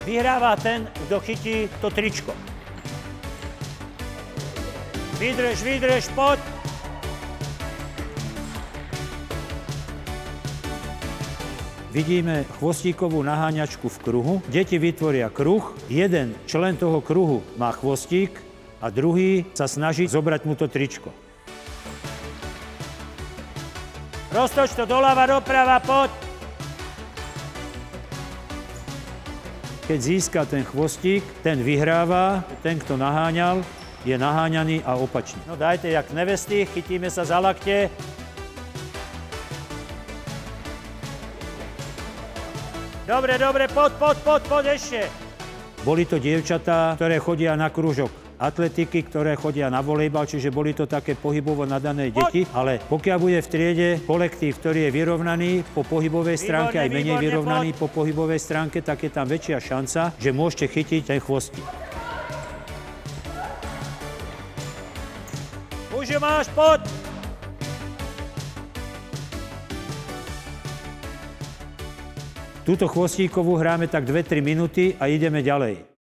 Vyhráva ten, kto chytí to tričko. Vydrž, poď. Vidíme chvostíkovú naháňačku v kruhu. Deti vytvoria kruh, jeden člen toho kruhu má chvostík a druhý sa snaží zobrať mu to tričko. Roztoč to doľava, doprava, poď. Keď získa ten chvostík, ten vyhráva, ten, kto naháňal, je naháňaný a opačne. No dajte, jak nevesty, chytíme sa za lakte. Dobre, poď ešte. Boli to dievčatá, ktoré chodia na krúžok atletiky, ktoré chodia na volejbal, čiže boli to také pohybovo nadané deti, ale pokiaľ bude v triede kolektív, ktorý je vyrovnaný po pohybovej stránke, aj menej vyrovnaný po pohybovej stránke, tak je tam väčšia šanca, že môžete chytiť ten chvostík. Už ju máš, poď! Túto chvostíkovú hráme tak 2-3 minúty a ideme ďalej.